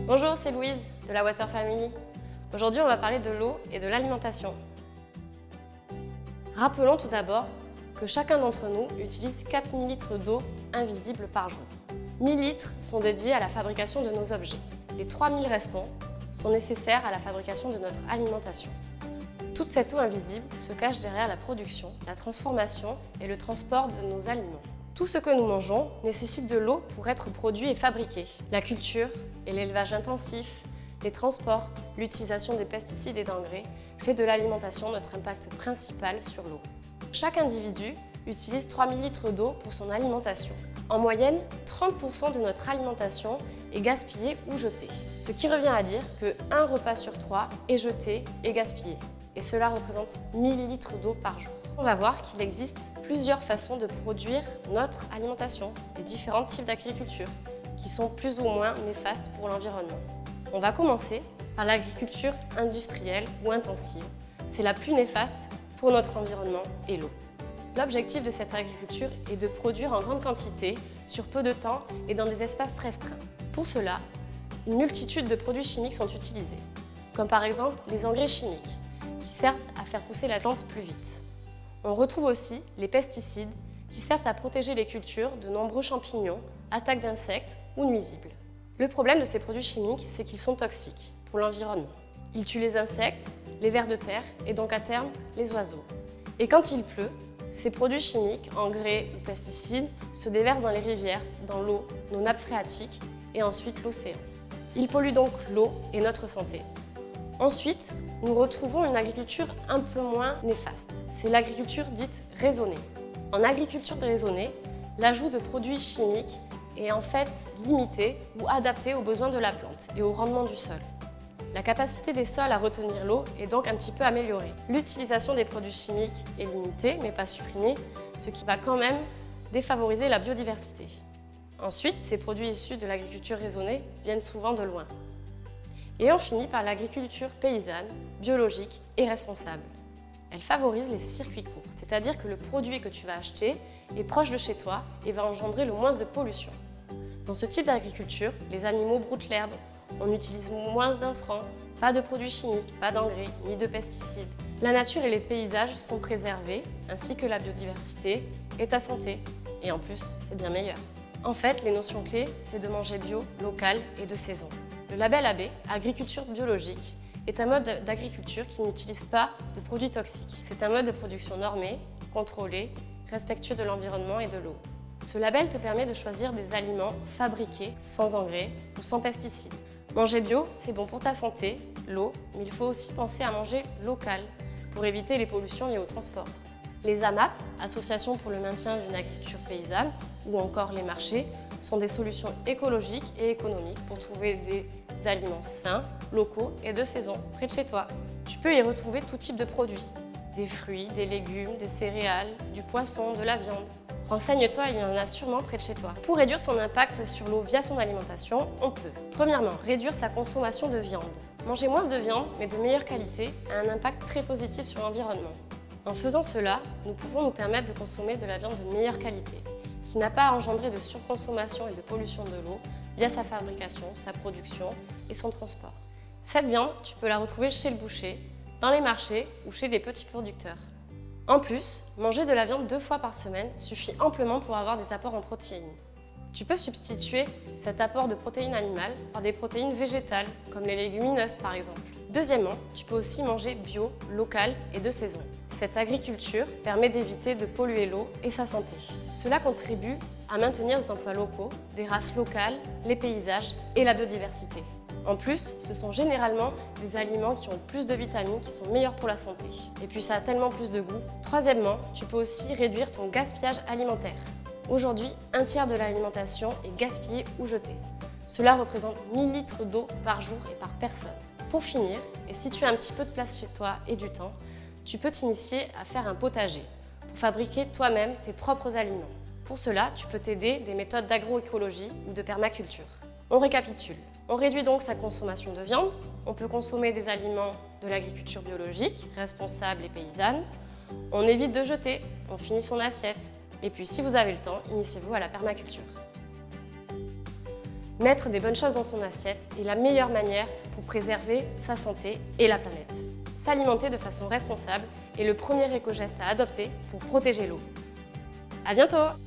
Bonjour, c'est Louise de la Water Family. Aujourd'hui, on va parler de l'eau et de l'alimentation. Rappelons tout d'abord que chacun d'entre nous utilise 4000 litres d'eau invisible par jour. 1000 litres sont dédiés à la fabrication de nos objets. Les 3000 restants sont nécessaires à la fabrication de notre alimentation. Toute cette eau invisible se cache derrière la production, la transformation et le transport de nos aliments. Tout ce que nous mangeons nécessite de l'eau pour être produit et fabriqué. La culture et l'élevage intensif, les transports, l'utilisation des pesticides et d'engrais fait de l'alimentation notre impact principal sur l'eau. Chaque individu utilise 3000 litres d'eau pour son alimentation. En moyenne, 30% de notre alimentation est gaspillée ou jetée. Ce qui revient à dire que 1 repas sur 3 est jeté et gaspillé. Et cela représente 1000 litres d'eau par jour. On va voir qu'il existe plusieurs façons de produire notre alimentation et différents types d'agriculture qui sont plus ou moins néfastes pour l'environnement. On va commencer par l'agriculture industrielle ou intensive. C'est la plus néfaste pour notre environnement et l'eau. L'objectif de cette agriculture est de produire en grande quantité, sur peu de temps et dans des espaces restreints. Pour cela, une multitude de produits chimiques sont utilisés, comme par exemple les engrais chimiques, qui servent à faire pousser la plante plus vite. On retrouve aussi les pesticides, qui servent à protéger les cultures de nombreux champignons, attaques d'insectes ou nuisibles. Le problème de ces produits chimiques, c'est qu'ils sont toxiques pour l'environnement. Ils tuent les insectes, les vers de terre et donc à terme les oiseaux. Et quand il pleut, ces produits chimiques, engrais ou pesticides, se déversent dans les rivières, dans l'eau, nos nappes phréatiques et ensuite l'océan. Ils polluent donc l'eau et notre santé. Ensuite, nous retrouvons une agriculture un peu moins néfaste. C'est l'agriculture dite raisonnée. En agriculture raisonnée, l'ajout de produits chimiques est en fait limité ou adapté aux besoins de la plante et au rendement du sol. La capacité des sols à retenir l'eau est donc un petit peu améliorée. L'utilisation des produits chimiques est limitée, mais pas supprimée, ce qui va quand même défavoriser la biodiversité. Ensuite, ces produits issus de l'agriculture raisonnée viennent souvent de loin. Et on finit par l'agriculture paysanne, biologique et responsable. Elle favorise les circuits courts, c'est-à-dire que le produit que tu vas acheter est proche de chez toi et va engendrer le moins de pollution. Dans ce type d'agriculture, les animaux broutent l'herbe, on utilise moins d'intrants, pas de produits chimiques, pas d'engrais, ni de pesticides. La nature et les paysages sont préservés, ainsi que la biodiversité et ta santé. Et en plus, c'est bien meilleur. En fait, les notions clés, c'est de manger bio, local et de saison. Le label AB, agriculture biologique, est un mode d'agriculture qui n'utilise pas de produits toxiques. C'est un mode de production normé, contrôlé, respectueux de l'environnement et de l'eau. Ce label te permet de choisir des aliments fabriqués sans engrais ou sans pesticides. Manger bio, c'est bon pour ta santé, l'eau, mais il faut aussi penser à manger local pour éviter les pollutions liées au transport. Les AMAP, Associations pour le maintien d'une agriculture paysanne, ou encore les marchés, sont des solutions écologiques et économiques pour trouver des aliments sains, locaux et de saison près de chez toi. Tu peux y retrouver tout type de produits, des fruits, des légumes, des céréales, du poisson, de la viande. Renseigne-toi, il y en a sûrement près de chez toi. Pour réduire son impact sur l'eau via son alimentation, on peut premièrement réduire sa consommation de viande. Manger moins de viande, mais de meilleure qualité, a un impact très positif sur l'environnement. En faisant cela, nous pouvons nous permettre de consommer de la viande de meilleure qualité, qui n'a pas à engendrer de surconsommation et de pollution de l'eau via sa fabrication, sa production et son transport. Cette viande, tu peux la retrouver chez le boucher, dans les marchés ou chez les petits producteurs. En plus, manger de la viande 2 fois par semaine suffit amplement pour avoir des apports en protéines. Tu peux substituer cet apport de protéines animales par des protéines végétales, comme les légumineuses par exemple. Deuxièmement, tu peux aussi manger bio, local et de saison. Cette agriculture permet d'éviter de polluer l'eau et sa santé. Cela contribue à maintenir des emplois locaux, des races locales, les paysages et la biodiversité. En plus, ce sont généralement des aliments qui ont plus de vitamines, qui sont meilleurs pour la santé. Et puis ça a tellement plus de goût. Troisièmement, tu peux aussi réduire ton gaspillage alimentaire. Aujourd'hui, un tiers de l'alimentation est gaspillée ou jetée. Cela représente 1000 litres d'eau par jour et par personne. Pour finir, et si tu as un petit peu de place chez toi et du temps, tu peux t'initier à faire un potager pour fabriquer toi-même tes propres aliments. Pour cela, tu peux t'aider des méthodes d'agroécologie ou de permaculture. On récapitule. On réduit donc sa consommation de viande, on peut consommer des aliments de l'agriculture biologique, responsable et paysanne, on évite de jeter, on finit son assiette, et puis si vous avez le temps, initiez-vous à la permaculture. Mettre des bonnes choses dans son assiette est la meilleure manière pour préserver sa santé et la planète. S'alimenter de façon responsable est le premier éco-geste à adopter pour protéger l'eau. À bientôt!